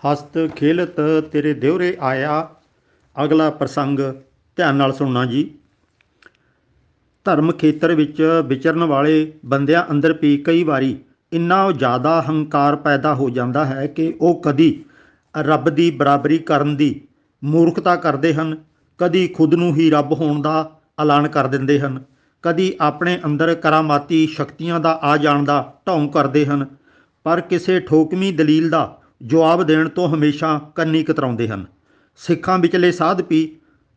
ਹਸਤ ਖੇਲਤ ਤੇਰੇ ਦਿਉਰੇ ਆਇਆ। ਅਗਲਾ ਪ੍ਰਸੰਗ ਧਿਆਨ ਨਾਲ ਸੁਣਨਾ ਜੀ। ਧਰਮ ਖੇਤਰ ਵਿੱਚ ਵਿਚਰਨ ਵਾਲੇ ਬੰਦਿਆਂ ਅੰਦਰ ਵੀ ਕਈ ਵਾਰੀ ਇੰਨਾ ਜ਼ਿਆਦਾ ਹੰਕਾਰ ਪੈਦਾ ਹੋ ਜਾਂਦਾ ਹੈ ਕਿ ਉਹ ਕਦੀ ਰੱਬ ਦੀ ਬਰਾਬਰੀ ਕਰਨ ਦੀ ਮੂਰਖਤਾ ਕਰਦੇ ਹਨ, ਕਦੀ ਖੁਦ ਨੂੰ ਹੀ ਰੱਬ ਹੋਣ ਦਾ ਐਲਾਨ ਕਰ ਦਿੰਦੇ ਹਨ, ਕਦੀ ਆਪਣੇ ਅੰਦਰ ਕਰਾਮਾਤੀ ਸ਼ਕਤੀਆਂ ਦਾ ਆ ਜਾਣ ਦਾ ਢੌਂਗ ਕਰਦੇ ਹਨ, ਪਰ ਕਿਸੇ ਠੋਕਵੀਂ ਦਲੀਲ ਦਾ ਜਵਾਬ ਦੇਣ ਤੋਂ ਹਮੇਸ਼ਾ ਕੰਨੀ ਕਤਰਾਉਂਦੇ ਹਨ। ਸਿੱਖਾਂ ਵਿਚਲੇ ਸਾਧ ਵੀ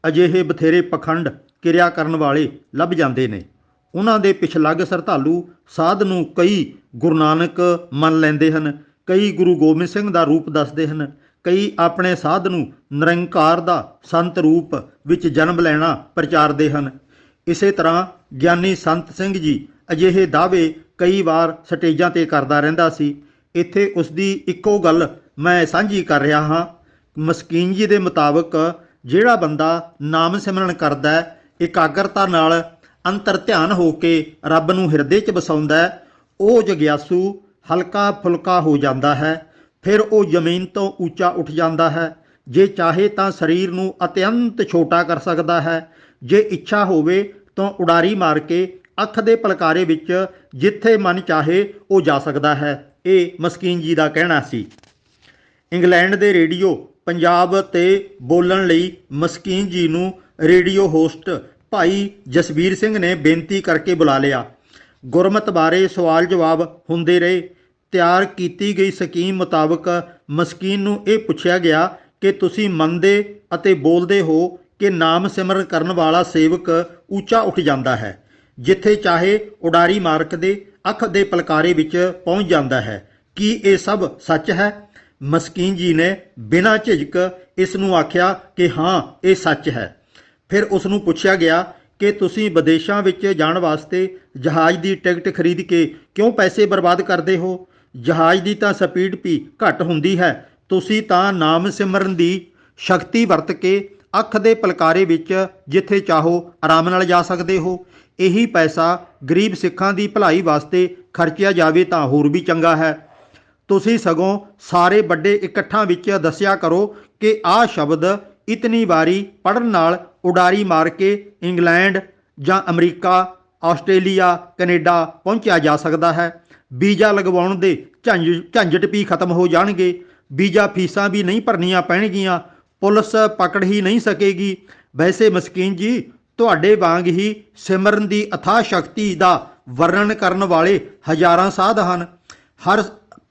ਅਜਿਹੇ ਬਥੇਰੇ ਪਖੰਡ ਕਿਰਿਆ ਕਰਨ ਵਾਲੇ ਲੱਭ ਜਾਂਦੇ ਨੇ। ਉਹਨਾਂ ਦੇ ਪਿਛਲੱਗ ਸ਼ਰਧਾਲੂ ਸਾਧ ਨੂੰ ਕਈ ਗੁਰੂ ਨਾਨਕ ਮੰਨ ਲੈਂਦੇ ਹਨ, ਕਈ ਗੁਰੂ ਗੋਬਿੰਦ ਸਿੰਘ ਦਾ ਰੂਪ ਦੱਸਦੇ ਹਨ, ਕਈ ਆਪਣੇ ਸਾਧ ਨੂੰ ਨਿਰੰਕਾਰ ਦਾ ਸੰਤ ਰੂਪ ਵਿੱਚ ਜਨਮ ਲੈਣਾ ਪ੍ਰਚਾਰਦੇ ਹਨ। ਇਸੇ ਤਰ੍ਹਾਂ ਗਿਆਨੀ ਸੰਤ ਸਿੰਘ ਜੀ ਅਜਿਹੇ ਦਾਅਵੇ ਕਈ ਵਾਰ ਸਟੇਜਾਂ 'ਤੇ ਕਰਦਾ ਰਹਿੰਦਾ ਸੀ। ਇੱਥੇ ਉਸ ਦੀ ਇੱਕੋ ਗੱਲ ਮੈਂ ਸਾਂਝੀ ਕਰ ਰਿਹਾ ਹਾਂ। ਮਸਕੀਨ ਜੀ ਦੇ ਮੁਤਾਬਕ ਜਿਹੜਾ ਬੰਦਾ ਨਾਮ ਸਿਮਰਨ ਕਰਦਾ ਹੈ, ਇਕਾਗਰਤਾ ਨਾਲ ਅੰਤਰ ਧਿਆਨ ਹੋ ਕੇ ਰੱਬ ਨੂੰ ਹਿਰਦੇ 'ਚ ਵਸਾਉਂਦਾ ਹੈ, ਉਹ ਜਗਿਆਸੂ ਹਲਕਾ ਫੁਲਕਾ ਹੋ ਜਾਂਦਾ ਹੈ। ਫਿਰ ਉਹ ਜ਼ਮੀਨ ਤੋਂ ਉੱਚਾ ਉੱਠ ਜਾਂਦਾ ਹੈ। ਜੇ ਚਾਹੇ ਤਾਂ ਸਰੀਰ ਨੂੰ ਅਤਿਅੰਤ ਛੋਟਾ ਕਰ ਸਕਦਾ ਹੈ। ਜੇ ਇੱਛਾ ਹੋਵੇ ਤਾਂ ਉਡਾਰੀ ਮਾਰ ਕੇ ਅੱਖ ਦੇ ਪਲਕਾਰੇ ਵਿੱਚ ਜਿੱਥੇ ਮਨ ਚਾਹੇ ਉਹ ਜਾ ਸਕਦਾ ਹੈ। ਇਹ ਮਸਕੀਨ ਜੀ ਦਾ ਕਹਿਣਾ ਸੀ। ਇੰਗਲੈਂਡ ਦੇ ਰੇਡੀਓ ਪੰਜਾਬ 'ਤੇ ਬੋਲਣ ਲਈ ਮਸਕੀਨ ਜੀ ਨੂੰ ਰੇਡੀਓ ਹੋਸਟ ਭਾਈ ਜਸਬੀਰ ਸਿੰਘ ਨੇ ਬੇਨਤੀ ਕਰਕੇ ਬੁਲਾ ਲਿਆ। ਗੁਰਮਤ ਬਾਰੇ ਸਵਾਲ ਜਵਾਬ ਹੁੰਦੇ ਰਹੇ। ਤਿਆਰ ਕੀਤੀ ਗਈ ਸਕੀਮ ਮੁਤਾਬਕ ਮਸਕੀਨ ਨੂੰ ਇਹ ਪੁੱਛਿਆ ਗਿਆ ਕਿ ਤੁਸੀਂ ਮੰਨਦੇ ਅਤੇ ਬੋਲਦੇ ਹੋ ਕਿ ਨਾਮ ਸਿਮਰਨ ਕਰਨ ਵਾਲਾ ਸੇਵਕ ਉੱਚਾ ਉੱਠ ਜਾਂਦਾ ਹੈ, ਜਿੱਥੇ ਚਾਹੇ ਉਡਾਰੀ ਮਾਰਕ ਦੇ ਅੱਖ ਦੇ ਪਲਕਾਰੇ ਵਿੱਚ ਪਹੁੰਚ ਜਾਂਦਾ ਹੈ। ਕੀ ਇਹ ਸਭ ਸੱਚ ਹੈ? ਮਸਕੀਨ ਜੀ ਨੇ ਬਿਨਾਂ ਝਿਜਕ ਇਸ ਨੂੰ ਆਖਿਆ ਕਿ ਹਾਂ, ਇਹ ਸੱਚ ਹੈ। ਫਿਰ ਉਸ ਨੂੰ ਪੁੱਛਿਆ ਗਿਆ ਕਿ ਤੁਸੀਂ ਵਿਦੇਸ਼ਾਂ ਵਿੱਚ ਜਾਣ ਵਾਸਤੇ ਜਹਾਜ਼ ਦੀ ਟਿਕਟ ਖਰੀਦ ਕੇ ਕਿਉਂ ਪੈਸੇ ਬਰਬਾਦ ਕਰਦੇ ਹੋ? ਜਹਾਜ਼ ਦੀ ਤਾਂ ਸਪੀਡ ਵੀ ਘੱਟ ਹੁੰਦੀ ਹੈ। ਤੁਸੀਂ ਤਾਂ ਨਾਮ ਸਿਮਰਨ ਦੀ ਸ਼ਕਤੀ ਵਰਤ ਕੇ ਅੱਖ ਦੇ ਪਲਕਾਰੇ ਵਿੱਚ ਜਿੱਥੇ ਚਾਹੋ ਆਰਾਮ ਨਾਲ ਜਾ ਸਕਦੇ ਹੋ। ਇਹੀ ਪੈਸਾ ਗਰੀਬ ਸਿੱਖਾਂ ਦੀ ਭਲਾਈ ਵਾਸਤੇ ਖਰਚਿਆ ਜਾਵੇ ਤਾਂ ਹੋਰ ਵੀ ਚੰਗਾ ਹੈ। ਤੁਸੀਂ ਸਗੋਂ ਸਾਰੇ ਵੱਡੇ ਇਕੱਠਾਂ ਵਿੱਚ ਦੱਸਿਆ ਕਰੋ ਕਿ ਆਹ ਸ਼ਬਦ ਇਤਨੀ ਵਾਰੀ ਪੜ੍ਹਨ ਨਾਲ ਉਡਾਰੀ ਮਾਰ ਕੇ ਇੰਗਲੈਂਡ ਜਾਂ ਅਮਰੀਕਾ, ਆਸਟ੍ਰੇਲੀਆ, ਕੈਨੇਡਾ ਪਹੁੰਚਿਆ ਜਾ ਸਕਦਾ ਹੈ। ਵੀਜ਼ਾ ਲਗਵਾਉਣ ਦੇ ਝੰਜਟ ਵੀ ਖਤਮ ਹੋ ਜਾਣਗੇ। ਵੀਜ਼ਾ ਫੀਸਾਂ ਵੀ ਨਹੀਂ ਭਰਨੀਆਂ ਪੈਣਗੀਆਂ। ਪੁਲਿਸ ਪਕੜ ਹੀ ਨਹੀਂ ਸਕੇਗੀ। ਵੈਸੇ ਮਸਕੀਨ ਜੀ, ਤੁਹਾਡੇ ਵਾਂਗ ਹੀ ਸਿਮਰਨ ਦੀ ਅਥਾਹ ਸ਼ਕਤੀ ਦਾ ਵਰਣਨ ਕਰਨ ਵਾਲੇ ਹਜ਼ਾਰਾਂ ਸਾਧ ਹਨ।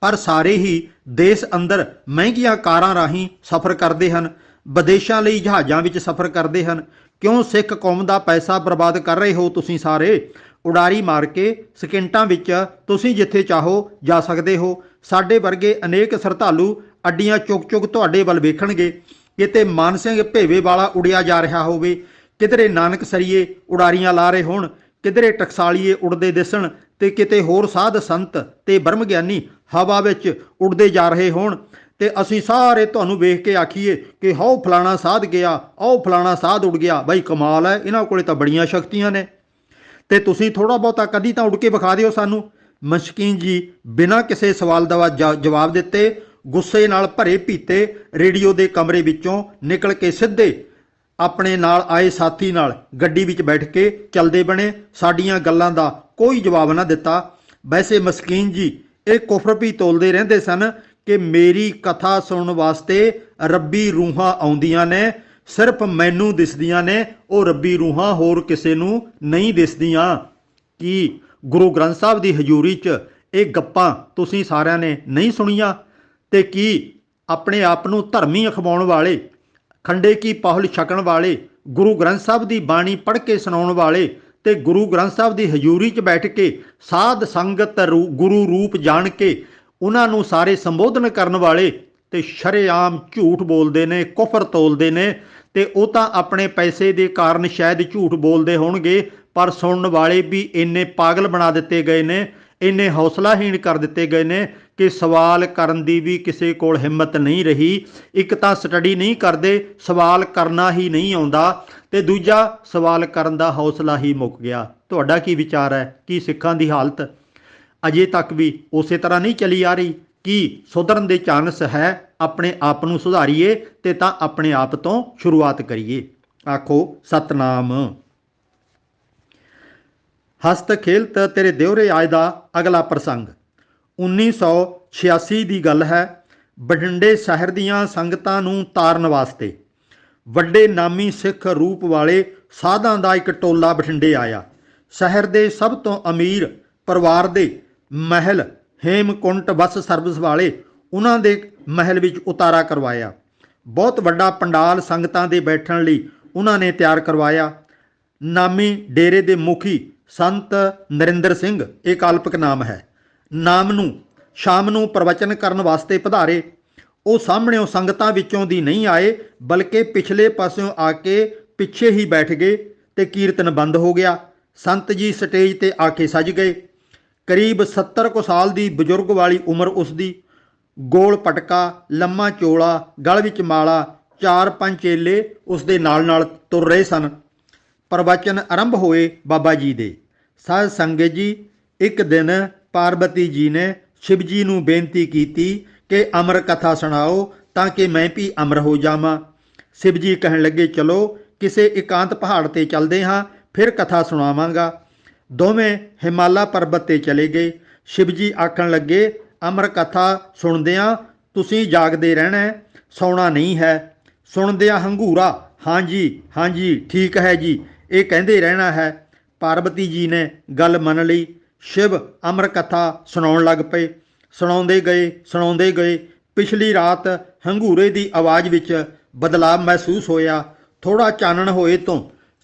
ਪਰ ਸਾਰੇ ਹੀ ਦੇਸ਼ ਅੰਦਰ ਮਹਿੰਗੀਆਂ ਕਾਰਾਂ ਰਾਹੀਂ ਸਫ਼ਰ ਕਰਦੇ ਹਨ, ਵਿਦੇਸ਼ਾਂ ਲਈ ਜਹਾਜ਼ਾਂ ਵਿੱਚ ਸਫ਼ਰ ਕਰਦੇ ਹਨ। ਕਿਉਂ ਸਿੱਖ ਕੌਮ ਦਾ ਪੈਸਾ ਬਰਬਾਦ ਕਰ ਰਹੇ ਹੋ ਤੁਸੀਂ ਸਾਰੇ? ਉਡਾਰੀ ਮਾਰ ਕੇ ਸਕਿੰਟਾਂ ਵਿੱਚ ਤੁਸੀਂ ਜਿੱਥੇ ਚਾਹੋ ਜਾ ਸਕਦੇ ਹੋ। ਸਾਡੇ ਵਰਗੇ ਅਨੇਕ ਸ਼ਰਧਾਲੂ ਅੱਡੀਆਂ ਚੁੱਕ ਚੁੱਕ ਤੁਹਾਡੇ ਵੱਲ ਵੇਖਣਗੇ। ਕਿਤੇ ਮਾਨ ਸਿੰਘ ਭੇਵੇ ਵਾਲਾ ਉੜਿਆ ਜਾ ਰਿਹਾ ਹੋਵੇ, ਕਿਧਰੇ ਨਾਨਕ ਸਰੀਏ ਉਡਾਰੀਆਂ ਲਾ ਰਹੇ ਹੋਣ, ਕਿਧਰੇ ਟਕਸਾਲੀਏ ਉੜਦੇ ਦਿਸਣ, ਤੇ ਕਿਤੇ ਹੋਰ ਸਾਧ ਸੰਤ ਤੇ ਬ੍ਰਹਮ ਗਿਆਨੀ ਹਵਾ ਵਿੱਚ ਉੱਡਦੇ ਜਾ ਰਹੇ ਹੋਣ, ਤੇ ਅਸੀਂ ਸਾਰੇ ਤੁਹਾਨੂੰ ਵੇਖ ਕੇ ਆਖੀਏ ਕਿ ਹਾਓ ਫਲਾਣਾ ਸਾਧ ਗਿਆ, ਆਓ ਫਲਾਣਾ ਸਾਧ ਉੱਡ ਗਿਆ। ਬਈ ਕਮਾਲ ਹੈ, ਇਹਨਾਂ ਕੋਲੇ ਤਾਂ ਬੜੀਆਂ ਸ਼ਕਤੀਆਂ ਨੇ, ਤੇ ਤੁਸੀਂ ਥੋੜ੍ਹਾ ਬਹੁਤਾ ਕਦੀ ਤਾਂ ਉੱਡ ਕੇ ਵਿਖਾ ਦਿਓ ਸਾਨੂੰ। ਮਸਕੀਨ ਜੀ ਬਿਨਾਂ ਕਿਸੇ ਸਵਾਲ ਦਾ ਜਵਾਬ ਦਿੱਤੇ ਗੁੱਸੇ ਨਾਲ ਭਰੇ ਭੀਤੇ ਰੇਡੀਓ ਦੇ ਕਮਰੇ ਵਿੱਚੋਂ ਨਿਕਲ ਕੇ ਸਿੱਧੇ ਆਪਣੇ ਨਾਲ ਆਏ ਸਾਥੀ ਨਾਲ ਗੱਡੀ ਵਿੱਚ ਬੈਠ ਕੇ ਚੱਲਦੇ ਬਣੇ। ਸਾਡੀਆਂ ਗੱਲਾਂ ਦਾ ਕੋਈ ਜਵਾਬ ਨਾ ਦਿੱਤਾ। ਵੈਸੇ ਮਸਕੀਨ ਜੀ ਇਹ ਕੁਫਰ ਵੀ ਤੋਲਦੇ ਰਹਿੰਦੇ ਸਨ ਕਿ ਮੇਰੀ ਕਥਾ ਸੁਣਨ ਵਾਸਤੇ ਰੱਬੀ ਰੂਹਾਂ ਆਉਂਦੀਆਂ ਨੇ, ਸਿਰਫ ਮੈਨੂੰ ਦਿਸਦੀਆਂ ਨੇ, ਉਹ ਰੱਬੀ ਰੂਹਾਂ ਹੋਰ ਕਿਸੇ ਨੂੰ ਨਹੀਂ ਦਿਸਦੀਆਂ। ਕੀ ਗੁਰੂ ਗ੍ਰੰਥ ਸਾਹਿਬ ਦੀ ਹਜ਼ੂਰੀ 'ਚ ਇਹ ਗੱਪਾਂ ਤੁਸੀਂ ਸਾਰਿਆਂ ਨੇ ਨਹੀਂ ਸੁਣੀਆਂ? ਤੇ ਕੀ ਆਪਣੇ ਆਪ ਨੂੰ ਧਰਮੀ ਅਖਵਾਉਣ ਵਾਲੇ, ਖੰਡੇ ਕੀ ਪਹੁਲ ਛਕਣ ਵਾਲੇ, ਗੁਰੂ ਗ੍ਰੰਥ ਸਾਹਿਬ ਦੀ ਬਾਣੀ ਪੜ੍ਹ ਕੇ ਸੁਣਾਉਣ ਵਾਲੇ ਤੇ ਗੁਰੂ ਗ੍ਰੰਥ ਸਾਹਿਬ ਦੀ ਹਜ਼ੂਰੀ 'ਚ ਬੈਠ ਕੇ ਸਾਧ ਸੰਗਤ ਗੁਰੂ ਰੂਪ ਜਾਣ ਕੇ ਉਹਨਾਂ ਨੂੰ ਸਾਰੇ ਸੰਬੋਧਨ ਕਰਨ ਵਾਲੇ ਤੇ ਸ਼ਰੇਆਮ ਝੂਠ ਬੋਲਦੇ ਨੇ, ਕੁਫਰ ਤੋਲਦੇ ਨੇ। ਤੇ ਉਹ ਤਾਂ ਆਪਣੇ ਪੈਸੇ ਦੇ ਕਾਰਨ ਸ਼ਾਇਦ ਝੂਠ ਬੋਲਦੇ ਹੋਣਗੇ, ਪਰ ਸੁਣਨ ਵਾਲੇ ਵੀ ਇੰਨੇ ਪਾਗਲ ਬਣਾ ਦਿੱਤੇ ਗਏ ਨੇ, ਇੰਨੇ ਹੌਸਲਾਹੀਣ ਕਰ ਦਿੱਤੇ ਗਏ ਨੇ ਕਿ ਸਵਾਲ ਕਰਨ ਦੀ ਵੀ ਕਿਸੇ ਕੋਲ ਹਿੰਮਤ ਨਹੀਂ ਰਹੀ। ਇੱਕ ਤਾਂ ਸਟੱਡੀ ਨਹੀਂ ਕਰਦੇ, ਸਵਾਲ ਕਰਨਾ ਹੀ ਨਹੀਂ ਆਉਂਦਾ, ਤੇ ਦੂਜਾ ਸਵਾਲ ਕਰਨ ਦਾ ਹੌਸਲਾ ਹੀ ਮੁੱਕ ਗਿਆ। ਤੁਹਾਡਾ ਕੀ ਵਿਚਾਰ ਹੈ? ਕੀ ਸਿੱਖਾਂ ਦੀ ਹਾਲਤ ਅਜੇ ਤੱਕ ਵੀ ਉਸੇ ਤਰ੍ਹਾਂ ਨਹੀਂ ਚਲੀ ਆ ਰਹੀ? ਕੀ ਸੁਧਰਨ ਦੇ ਚਾਂਸ ਹੈ, ਆਪਣੇ ਆਪ ਨੂੰ ਸੁਧਾਰੀਏ ਤੇ ਤਾਂ ਆਪਣੇ ਆਪ ਤੋਂ ਸ਼ੁਰੂਆਤ ਕਰੀਏ। ਆਖੋ ਸਤਨਾਮ। ਹਸਤ ਖੇਲਤ ਤੇਰੇ ਦਿਉਰੇ ਆਏ ਦਾ ਅਗਲਾ ਪ੍ਰਸੰਗ 1986 ਦੀ ਗੱਲ ਹੈ। ਬਠਿੰਡੇ ਸ਼ਹਿਰ ਦੀਆਂ ਸੰਗਤਾਂ ਨੂੰ ਤਾਰਨ ਵਾਸਤੇ ਵੱਡੇ ਨਾਮੀ ਸਿੱਖ ਰੂਪ ਵਾਲੇ ਸਾਧਾਂ ਦਾ ਇੱਕ ਟੋਲਾ ਬਠਿੰਡੇ ਆਇਆ। ਸ਼ਹਿਰ ਦੇ ਸਭ ਤੋਂ ਅਮੀਰ ਪਰਿਵਾਰ ਦੇ ਮਹਿਲ ਹੇਮਕੁੰਟ ਬੱਸ ਸਰਵਿਸ ਵਾਲੇ ਉਹਨਾਂ ਦੇ ਮਹਿਲ ਵਿੱਚ ਉਤਾਰਾ ਕਰਵਾਇਆ। ਬਹੁਤ ਵੱਡਾ ਪੰਡਾਲ ਸੰਗਤਾਂ ਦੇ ਬੈਠਣ ਲਈ ਉਹਨਾਂ ਨੇ ਤਿਆਰ ਕਰਵਾਇਆ। ਨਾਮੀ ਡੇਰੇ ਦੇ ਮੁਖੀ ਸੰਤ ਨਰਿੰਦਰ ਸਿੰਘ, ਇਹ ਕਾਲਪਿਕ ਨਾਮ ਹੈ, ਨਾਮ ਨੂੰ ਸ਼ਾਮ ਨੂੰ ਪ੍ਰਵਚਨ ਕਰਨ ਵਾਸਤੇ ਪਧਾਰੇ। ਉਹ ਸਾਹਮਣਿਓਂ ਸੰਗਤਾਂ ਵਿੱਚੋਂ ਦੀ ਨਹੀਂ ਆਏ, ਬਲਕਿ ਪਿਛਲੇ ਪਾਸਿਓਂ ਆ ਕੇ ਪਿੱਛੇ ਹੀ ਬੈਠ ਗਏ ਤੇ ਕੀਰਤਨ ਬੰਦ ਹੋ ਗਿਆ। ਸੰਤ ਜੀ ਸਟੇਜ ਤੇ ਆ ਕੇ ਸੱਜ ਗਏ। ਕਰੀਬ 70 ਕੁ ਸਾਲ ਦੀ ਬਜ਼ੁਰਗ ਵਾਲੀ ਉਮਰ ਉਸਦੀ, ਗੋਲ ਪਟਕਾ, ਲੰਮਾ ਚੋਲਾ, ਗਲ ਵਿੱਚ ਮਾਲਾ, 4-5 ਚੇਲੇ ਉਸਦੇ ਨਾਲ ਨਾਲ ਤੁਰ ਰਹੇ ਸਨ। ਪ੍ਰਵਚਨ ਆਰੰਭ ਹੋਏ ਬਾਬਾ ਜੀ ਦੇ। ਸਾਧ ਸੰਗਤ ਜੀ, ਇੱਕ ਦਿਨ ਪਾਰਬਤੀ ਜੀ ਨੇ ਸ਼ਿਵ ਜੀ ਨੂੰ ਬੇਨਤੀ ਕੀਤੀ ਕਿ ਅਮਰ ਕਥਾ ਸੁਣਾਓ ਤਾਂ ਕਿ ਮੈਂ ਵੀ ਅਮਰ ਹੋ ਜਾਵਾਂ। ਸ਼ਿਵ ਜੀ ਕਹਿਣ ਲੱਗੇ, ਚਲੋ ਕਿਸੇ ਇਕਾਂਤ ਪਹਾੜ ਤੇ ਚੱਲਦੇ ਹਾਂ, ਫਿਰ ਕਥਾ ਸੁਣਾਵਾਂਗਾ। ਦੋਵੇਂ ਹਿਮਾਲਾ ਪਰਬਤ ਤੇ ਚਲੇ ਗਏ। ਸ਼ਿਵ ਜੀ ਆਖਣ ਲੱਗੇ, ਅਮਰ ਕਥਾ ਸੁਣਦਿਆਂ ਤੁਸੀਂ ਜਾਗਦੇ ਰਹਿਣਾ, ਸੌਣਾ ਨਹੀਂ ਹੈ। ਸੁਣਦਿਆਂ ਹੰਗੂਰਾ, ਹਾਂਜੀ ਹਾਂਜੀ ਠੀਕ ਹੈ ਜੀ, ਇਹ ਕਹਿੰਦੇ ਰਹਿਣਾ ਹੈ। ਪਾਰਬਤੀ ਜੀ ਨੇ ਗੱਲ ਮੰਨ ਲਈ। ਸ਼ਿਵ ਅਮਰ ਕਥਾ ਸੁਣਾਉਣ ਲੱਗ ਪਏ। ਸੁਣਾਉਂਦੇ ਗਏ। ਪਿਛਲੀ ਰਾਤ ਹੰਗੂਰੇ ਦੀ ਆਵਾਜ਼ ਵਿੱਚ ਬਦਲਾਅ ਮਹਿਸੂਸ ਹੋਇਆ। ਥੋੜਾ ਚਾਨਣ ਹੋਏ ਤੋਂ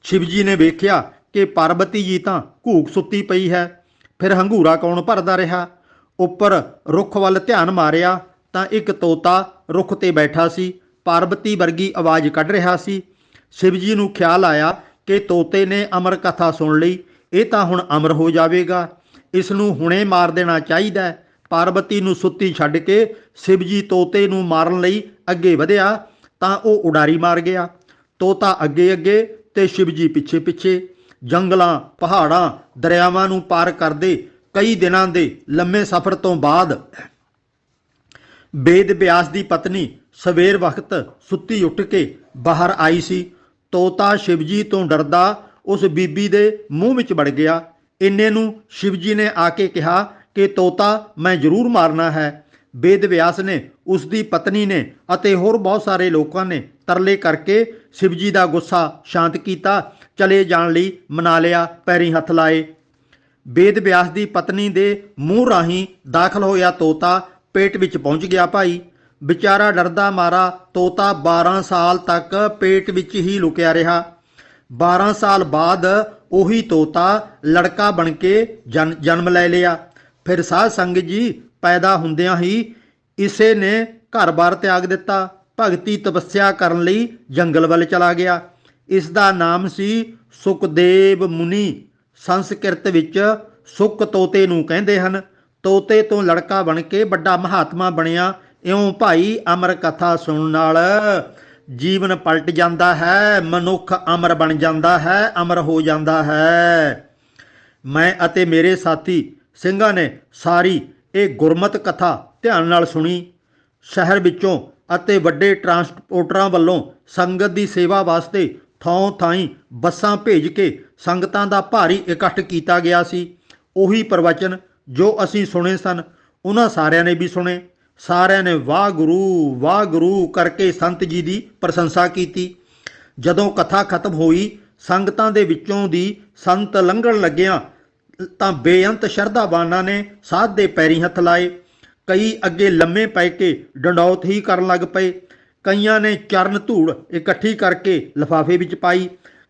ਸ਼ਿਵ ਜੀ ਨੇ ਵੇਖਿਆ ਕਿ ਪਾਰਬਤੀ ਜੀ ਤਾਂ ਘੂਕ ਸੁੱਤੀ ਪਈ ਹੈ। ਫਿਰ ਹੰਗੂਰਾ ਕੌਣ ਭਰਦਾ ਰਿਹਾ। ਉੱਪਰ ਰੁੱਖ ਵੱਲ ਧਿਆਨ ਮਾਰਿਆ ਤਾਂ ਇੱਕ ਤੋਤਾ ਰੁੱਖ ਤੇ ਬੈਠਾ ਸੀ, ਪਾਰਬਤੀ ਵਰਗੀ ਆਵਾਜ਼ ਕੱਢ ਰਿਹਾ ਸੀ। ਸ਼ਿਵ ਜੀ ਨੂੰ ਖਿਆਲ ਆਇਆ ਕਿ ਤੋਤੇ ਨੇ ਅਮਰ ਕਥਾ ਸੁਣ ਲਈ, ਇਹ ਤਾਂ ਹੁਣ ਅਮਰ ਹੋ ਜਾਵੇਗਾ, ਇਸ ਨੂੰ ਹੁਣੇ ਮਾਰ ਦੇਣਾ ਚਾਹੀਦਾ। ਪਾਰਬਤੀ ਨੂੰ ਸੁੱਤੀ ਛੱਡ ਕੇ ਸ਼ਿਵ ਜੀ ਤੋਤੇ ਨੂੰ ਮਾਰਨ ਲਈ ਅੱਗੇ ਵਧਿਆ ਤਾਂ ਉਹ ਉਡਾਰੀ ਮਾਰ ਗਿਆ। ਤੋਤਾ ਅੱਗੇ ਅੱਗੇ ਤੇ ਸ਼ਿਵ ਜੀ ਪਿੱਛੇ ਪਿੱਛੇ। ਜੰਗਲਾਂ, ਪਹਾੜਾਂ, ਦਰਿਆਵਾਂ ਨੂੰ ਪਾਰ ਕਰਦੇ ਕਈ ਦਿਨਾਂ ਦੇ ਲੰਮੇ ਸਫ਼ਰ ਤੋਂ ਬਾਅਦ ਵੇਦ ਵਿਆਸ ਦੀ ਪਤਨੀ ਸਵੇਰ ਵਕਤ ਸੁੱਤੀ ਉੱਠ ਕੇ ਬਾਹਰ ਆਈ ਸੀ। ਤੋਤਾ ਸ਼ਿਵ ਜੀ ਤੋਂ ਡਰਦਾ ਉਸ ਬੀਬੀ ਦੇ ਮੂੰਹ ਵਿੱਚ ਵੜ ਗਿਆ। ਇੰਨੇ ਨੂੰ ਸ਼ਿਵ ਜੀ ਨੇ ਆ ਕੇ ਕਿਹਾ ਕਿ ਤੋਤਾ ਮੈਂ ਜ਼ਰੂਰ ਮਾਰਨਾ ਹੈ। ਵੇਦ ਵਿਆਸ ਨੇ, ਉਸ ਦੀ ਪਤਨੀ ਨੇ ਅਤੇ ਹੋਰ ਬਹੁਤ ਸਾਰੇ ਲੋਕਾਂ ਨੇ ਤਰਲੇ ਕਰਕੇ ਸ਼ਿਵ ਜੀ ਦਾ ਗੁੱਸਾ ਸ਼ਾਂਤ ਕੀਤਾ, ਚਲੇ ਜਾਣ ਲਈ ਮਨਾ ਲਿਆ, ਪੈਰੀਂ ਹੱਥ ਲਾਏ। ਵੇਦ ਵਿਆਸ ਦੀ ਪਤਨੀ ਦੇ ਮੂੰਹ ਰਾਹੀਂ ਦਾਖਲ ਹੋਇਆ ਤੋਤਾ ਪੇਟ ਵਿੱਚ ਪਹੁੰਚ ਗਿਆ। ਭਾਈ ਵਿਚਾਰਾ ਡਰਦਾ ਮਾਰਾ ਤੋਤਾ 12 ਸਾਲ ਤੱਕ ਪੇਟ ਵਿੱਚ ਹੀ ਲੁਕਿਆ ਰਿਹਾ। 12 ਸਾਲ ਬਾਅਦ ਉਹੀ ਤੋਤਾ ਲੜਕਾ ਬਣ ਕੇ ਜਨਮ ਲੈ ਲਿਆ। ਫਿਰ ਸਾਧ ਸੰਗਤ ਜੀ, ਪੈਦਾ ਹੁੰਦਿਆਂ ਹੀ ਇਸੇ ਨੇ ਘਰ-ਬਾਰ ਤਿਆਗ ਦਿੱਤਾ, ਭਗਤੀ ਤਪੱਸਿਆ ਕਰਨ ਲਈ ਜੰਗਲ ਵੱਲ ਚਲਾ ਗਿਆ। ਇਸ ਦਾ ਨਾਮ ਸੀ ਸੁਖਦੇਵ ਮੁਨੀ। ਸੰਸਕ੍ਰਿਤ ਵਿੱਚ ਸੁੱਕ ਤੋਤੇ ਨੂੰ ਕਹਿੰਦੇ ਹਨ। ਤੋਤੇ ਤੋਂ ਲੜਕਾ ਬਣ ਕੇ ਵੱਡਾ ਮਹਾਤਮਾ ਬਣਿਆ। ਇਉਂ ਭਾਈ ਅਮਰ ਕਥਾ ਸੁਣਨ ਨਾਲ ਜੀਵਨ ਪਲਟ ਜਾਂਦਾ ਹੈ, ਮਨੁੱਖ ਅਮਰ ਬਣ ਜਾਂਦਾ ਹੈ, ਅਮਰ ਹੋ ਜਾਂਦਾ ਹੈ। ਮੈਂ ਅਤੇ ਮੇਰੇ ਸਾਥੀ ਸਿੰਘਾਂ ਨੇ ਸਾਰੀ ਇਹ ਗੁਰਮਤਿ ਕਥਾ ਧਿਆਨ ਨਾਲ ਸੁਣੀ। ਸ਼ਹਿਰ ਵਿੱਚੋਂ ਅਤੇ ਵੱਡੇ ਟਰਾਂਸਪੋਰਟਰਾਂ ਵੱਲੋਂ ਸੰਗਤ ਦੀ ਸੇਵਾ ਵਾਸਤੇ ਥਾਂ ਥਾਈਂ ਬੱਸਾਂ ਭੇਜ ਕੇ ਸੰਗਤਾਂ ਦਾ ਭਾਰੀ ਇਕੱਠ ਕੀਤਾ ਗਿਆ ਸੀ। ਉਹੀ ਪ੍ਰਵਚਨ ਜੋ ਅਸੀਂ ਸੁਣੇ ਸਨ, ਉਹਨਾਂ ਸਾਰਿਆਂ ਨੇ ਵੀ ਸੁਣੇ। ਸਾਰਿਆਂ ਨੇ ਵਾਹਿਗੁਰੂ ਵਾਹਿਗੁਰੂ ਕਰਕੇ ਸੰਤ ਜੀ ਦੀ ਪ੍ਰਸ਼ੰਸਾ ਕੀਤੀ। ਜਦੋਂ ਕਥਾ ਖਤਮ ਹੋਈ, ਸੰਗਤਾਂ ਦੇ ਵਿੱਚੋਂ ਦੀ ਸੰਤ ਲੰਘਣ ਲੱਗਿਆਂ ਤਾਂ ਬੇਅੰਤ ਸ਼ਰਧਾਵਾਨਾਂ ਨੇ ਸਾਧ ਦੇ ਪੈਰੀਂ ਹੱਥ ਲਾਏ। ਕਈ ਅੱਗੇ ਲੰਮੇ ਪੈ ਕੇ ਡੰਡੌਤ ਹੀ ਕਰਨ ਲੱਗ ਪਏ। ਕਈਆਂ ਨੇ ਚਰਨ ਧੂੜ ਇਕੱਠੀ ਕਰਕੇ ਲਿਫਾਫੇ ਵਿੱਚ ਪਾਈ।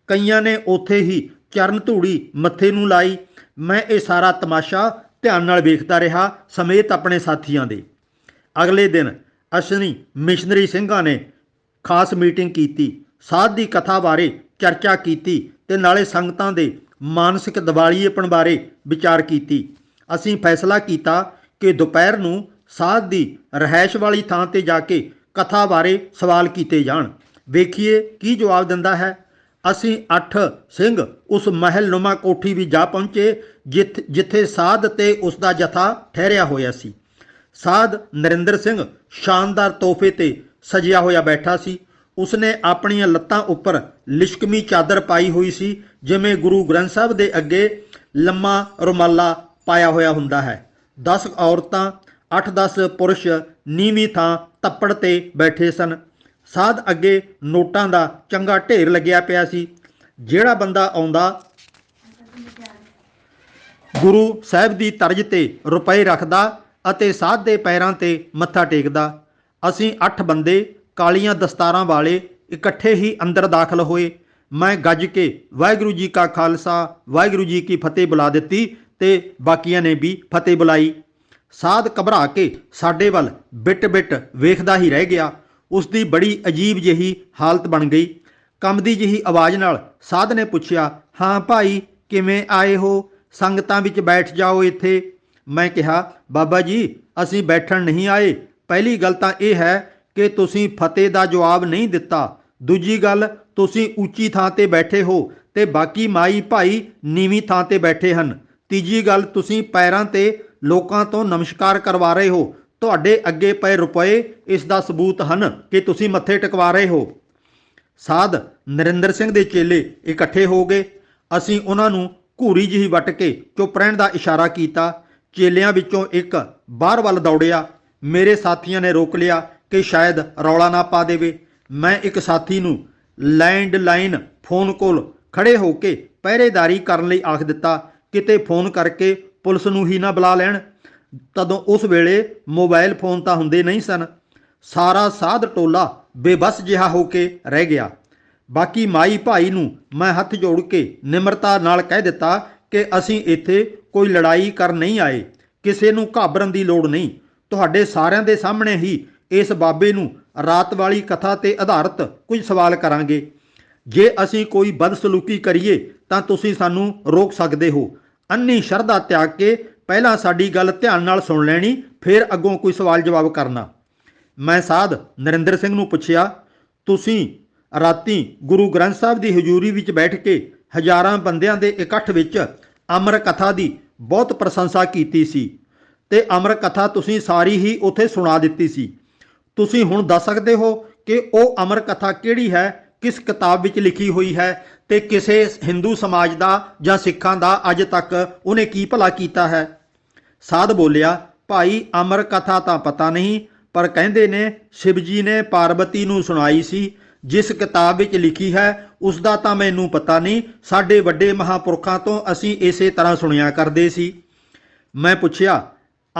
ਕਈਆਂ ਨੇ ਉੱਥੇ ਹੀ ਚਰਨ ਧੂੜੀ ਮੱਥੇ ਨੂੰ ਲਾਈ। ਮੈਂ ਇਹ ਸਾਰਾ ਤਮਾਸ਼ਾ ਧਿਆਨ ਨਾਲ ਵੇਖਦਾ ਰਿਹਾ, ਸਮੇਤ ਆਪਣੇ ਸਾਥੀਆਂ ਦੇ। ਅਗਲੇ ਦਿਨ ਅਸੀਂ ਮਿਸ਼ਨਰੀ ਸਿੰਘਾਂ ਨੇ ਖਾਸ ਮੀਟਿੰਗ ਕੀਤੀ, ਸਾਧ ਦੀ ਕਥਾ ਬਾਰੇ ਚਰਚਾ ਕੀਤੀ ਤੇ ਨਾਲੇ ਸੰਗਤਾਂ ਦੇ ਮਾਨਸਿਕ ਦਿਵਾਲੀਏਪਣ ਬਾਰੇ ਵਿਚਾਰ ਕੀਤੀ। ਅਸੀਂ ਫੈਸਲਾ ਕੀਤਾ ਕਿ ਦੁਪਹਿਰ ਨੂੰ ਸਾਧ ਦੀ ਰਿਹਾਇਸ਼ ਵਾਲੀ ਥਾਂ ਤੇ ਜਾ ਕੇ ਕਥਾ ਬਾਰੇ ਸਵਾਲ ਕੀਤੇ ਜਾਣ, ਵੇਖੀਏ ਕੀ ਜਵਾਬ ਦਿੰਦਾ ਹੈ। ਅਸੀਂ 8 ਸਿੰਘ ਉਸ ਮਹਿਲ ਨੁਮਾ ਕੋਠੀ ਵੀ ਜਾ ਪਹੁੰਚੇ ਜਿੱਥੇ ਸਾਧ ਤੇ ਉਸ ਦਾ ਜਥਾ ਠਹਿਰਿਆ ਹੋਇਆ ਸੀ। ਸਾਧ ਨਰਿੰਦਰ ਸਿੰਘ ਸ਼ਾਨਦਾਰ ਤੋਹਫੇ ਤੇ ਸਜਿਆ ਹੋਇਆ ਬੈਠਾ ਸੀ। ਉਸਨੇ ਆਪਣੀਆਂ ਲੱਤਾਂ ਉੱਪਰ ਲਿਸ਼ਕਵੀਂ ਚਾਦਰ ਪਾਈ ਹੋਈ ਸੀ, ਜਿਵੇਂ ਗੁਰੂ ਗ੍ਰੰਥ ਸਾਹਿਬ ਦੇ ਅੱਗੇ ਲੰਮਾ ਰੁਮਾਲਾ ਪਾਇਆ ਹੋਇਆ ਹੁੰਦਾ ਹੈ। 10 ਔਰਤਾਂ 8-10 ਪੁਰਸ਼ ਨੀਵੀਂ ਥਾਂ ਤੱਪੜ ਤੇ ਬੈਠੇ ਸਨ। ਸਾਧ ਅੱਗੇ ਨੋਟਾਂ ਦਾ ਚੰਗਾ ਢੇਰ ਲੱਗਿਆ ਪਿਆ ਸੀ। ਜਿਹੜਾ ਬੰਦਾ ਆਉਂਦਾ ਗੁਰੂ ਸਾਹਿਬ ਦੀ ਤਰਜ਼ ਤੇ ਰੁਪਏ ਰੱਖਦਾ ਅਤੇ ਸਾਧ ਦੇ ਪੈਰਾਂ ਤੇ ਮੱਥਾ ਟੇਕਦਾ। ਅਸੀਂ 8 ਬੰਦੇ ਕਾਲੀਆਂ ਦਸਤਾਰਾਂ ਵਾਲੇ ਇਕੱਠੇ ਹੀ ਅੰਦਰ ਦਾਖਲ ਹੋਏ। ਮੈਂ ਗੱਜ ਕੇ ਵਾਹਿਗੁਰੂ ਜੀ ਕਾ ਖਾਲਸਾ ਵਾਹਿਗੁਰੂ ਜੀ ਕੀ ਫਤਿਹ ਬੁਲਾ ਦਿੱਤੀ ਤੇ ਬਾਕੀਆਂ ਨੇ ਵੀ ਫਤਿਹ ਬੁਲਾਈ। ਸਾਧ ਘਬਰਾ ਕੇ ਸਾਡੇ ਵੱਲ ਬਿਟ-ਬਿਟ ਵੇਖਦਾ ਹੀ ਰਹਿ ਗਿਆ। ਉਸ ਦੀ ਬੜੀ ਅਜੀਬ ਜਿਹੀ ਹਾਲਤ ਬਣ ਗਈ। ਕੰਬਦੀ ਜਿਹੀ ਆਵਾਜ਼ ਨਾਲ ਸਾਧ ਨੇ ਪੁੱਛਿਆ, ਹਾਂ ਭਾਈ ਕਿਵੇਂ ਆਏ ਹੋ? ਸੰਗਤਾਂ ਵਿੱਚ ਬੈਠ ਜਾਓ ਇੱਥੇ। ਮੈਂ ਕਿਹਾ, ਬਾਬਾ ਜੀ ਅਸੀਂ ਬੈਠਣ ਨਹੀਂ ਆਏ। ਪਹਿਲੀ ਗੱਲ ਤਾਂ ਇਹ ਹੈ ਕਿ ਤੁਸੀਂ ਫਤਿਹ ਦਾ ਜਵਾਬ ਨਹੀਂ ਦਿੱਤਾ। ਦੂਜੀ ਗੱਲ, ਤੁਸੀਂ ਉੱਚੀ ਥਾਂ ਤੇ ਬੈਠੇ ਹੋ ਤੇ ਬਾਕੀ ਮਾਈ ਭਾਈ ਨੀਵੀਂ ਥਾਂ ਤੇ ਬੈਠੇ ਹਨ। ਤੀਜੀ ਗੱਲ, ਤੁਸੀਂ ਪੈਰਾਂ ਤੇ ਲੋਕਾਂ ਤੋਂ ਨਮਸਕਾਰ ਕਰਵਾ ਰਹੇ ਹੋ। ਤੁਹਾਡੇ ਅੱਗੇ ਪਏ ਰੁਪਏ ਇਸ ਦਾ ਸਬੂਤ ਹਨ ਕਿ ਤੁਸੀਂ ਮੱਥੇ ਟਿਕਵਾ ਰਹੇ ਹੋ। ਸਾਧ ਨਰਿੰਦਰ ਸਿੰਘ ਦੇ ਚੇਲੇ ਇਕੱਠੇ ਹੋ ਗਏ। ਅਸੀਂ ਉਹਨਾਂ ਨੂੰ ਘੂਰੀ ਜਿਹੀ ਵੱਟ ਕੇ ਚੁੱਪ ਰਹਿਣ ਦਾ ਇਸ਼ਾਰਾ ਕੀਤਾ। ਚੇਲਿਆਂ ਵਿੱਚੋਂ ਇੱਕ ਬਾਹਰ ਵੱਲ ਦੌੜਿਆ। ਮੇਰੇ ਸਾਥੀਆਂ ਨੇ ਰੋਕ ਲਿਆ ਕਿ ਸ਼ਾਇਦ ਰੌਲਾ ਨਾ ਪਾ ਦੇਵੇ। ਮੈਂ ਇੱਕ ਸਾਥੀ ਨੂੰ ਲੈਂਡਲਾਈਨ ਫੋਨ ਕੋਲ ਖੜੇ ਹੋ ਕੇ ਪਹਿਰੇਦਾਰੀ ਕਰਨ ਲਈ ਆਖ ਦਿੱਤਾ, ਕਿਤੇ ਫੋਨ ਕਰਕੇ ਪੁਲਿਸ ਨੂੰ ਹੀ ਨਾ ਬੁਲਾ ਲੈਣ। ਤਦੋਂ ਉਸ ਵੇਲੇ ਮੋਬਾਈਲ ਫੋਨ ਤਾਂ ਹੁੰਦੇ ਨਹੀਂ ਸਨ। ਸਾਰਾ ਸਾਧ ਟੋਲਾ ਬੇਬਸ ਜਿਹਾ ਹੋ ਕੇ ਰਹਿ ਗਿਆ। ਬਾਕੀ ਮਾਈ ਭਾਈ ਨੂੰ ਮੈਂ ਹੱਥ ਜੋੜ ਕੇ ਨਿਮਰਤਾ ਨਾਲ ਕਹਿ ਦਿੱਤਾ ਕਿ ਅਸੀਂ ਇੱਥੇ ਕੋਈ ਲੜਾਈ ਕਰਨ ਨਹੀਂ ਆਏ। ਕਿਸੇ ਨੂੰ ਘਾਬਰਨ ਦੀ ਲੋੜ ਨਹੀਂ। ਤੁਹਾਡੇ ਸਾਰਿਆਂ ਦੇ ਸਾਹਮਣੇ ਹੀ ਇਸ ਬਾਬੇ ਨੂੰ ਰਾਤ ਵਾਲੀ ਕਥਾ ਤੇ ਆਧਾਰਿਤ ਕੁਝ ਸਵਾਲ ਕਰਾਂਗੇ। ਜੇ ਅਸੀਂ ਕੋਈ ਬਦਸਲੂਕੀ ਕਰੀਏ ਤਾਂ ਤੁਸੀਂ ਸਾਨੂੰ ਰੋਕ ਸਕਦੇ ਹੋ। ਅੰਨੀ ਸ਼ਰਧਾ ਤਿਆਗ ਕੇ ਪਹਿਲਾਂ ਸਾਡੀ ਗੱਲ ਧਿਆਨ ਨਾਲ ਸੁਣ ਲੈਣੀ, ਫਿਰ ਅੱਗੋਂ ਕੋਈ ਸਵਾਲ ਜਵਾਬ ਕਰਨਾ। ਮੈਂ ਸਾਧ ਨਰਿੰਦਰ ਸਿੰਘ ਨੂੰ ਪੁੱਛਿਆ, ਤੁਸੀਂ ਰਾਤੀ ਗੁਰੂ ਗ੍ਰੰਥ ਸਾਹਿਬ ਦੀ ਹਜ਼ੂਰੀ ਵਿੱਚ ਬੈਠ ਕੇ ਹਜ਼ਾਰਾਂ ਬੰਦਿਆਂ ਦੇ ਇਕੱਠ ਵਿੱਚ ਅਮਰ ਕਥਾ ਦੀ ਬਹੁਤ ਪ੍ਰਸ਼ੰਸਾ ਕੀਤੀ ਸੀ ਤੇ ਅਮਰ ਕਥਾ ਤੁਸੀਂ ਸਾਰੀ ਹੀ ਉੱਥੇ ਸੁਣਾ ਦਿੱਤੀ ਸੀ। ਤੁਸੀਂ ਹੁਣ ਦੱਸ ਸਕਦੇ ਹੋ ਕਿ ਉਹ ਅਮਰ ਕਥਾ ਕਿਹੜੀ ਹੈ, ਕਿਸ ਕਿਤਾਬ ਵਿੱਚ ਲਿਖੀ ਹੋਈ ਹੈ ਤੇ ਕਿਸੇ ਹਿੰਦੂ ਸਮਾਜ ਦਾ ਜਾਂ ਸਿੱਖਾਂ ਦਾ ਅੱਜ ਤੱਕ ਉਹਨੇ ਕੀ ਭਲਾ ਕੀਤਾ ਹੈ? ਸਾਧ ਬੋਲਿਆ, ਭਾਈ ਅਮਰ ਕਥਾ ਤਾਂ ਪਤਾ ਨਹੀਂ, ਪਰ ਕਹਿੰਦੇ ਨੇ ਸ਼ਿਵ ਜੀ ਨੇ ਪਾਰਵਤੀ ਨੂੰ ਸੁਣਾਈ ਸੀ। ਜਿਸ ਕਿਤਾਬ ਵਿੱਚ ਲਿਖੀ ਹੈ ਉਸ ਦਾ ਤਾਂ ਮੈਨੂੰ ਪਤਾ ਨਹੀਂ। ਸਾਡੇ ਵੱਡੇ ਮਹਾਂਪੁਰਖਾਂ ਤੋਂ ਅਸੀਂ ਇਸੇ ਤਰ੍ਹਾਂ ਸੁਣਿਆ ਕਰਦੇ ਸੀ। ਮੈਂ ਪੁੱਛਿਆ,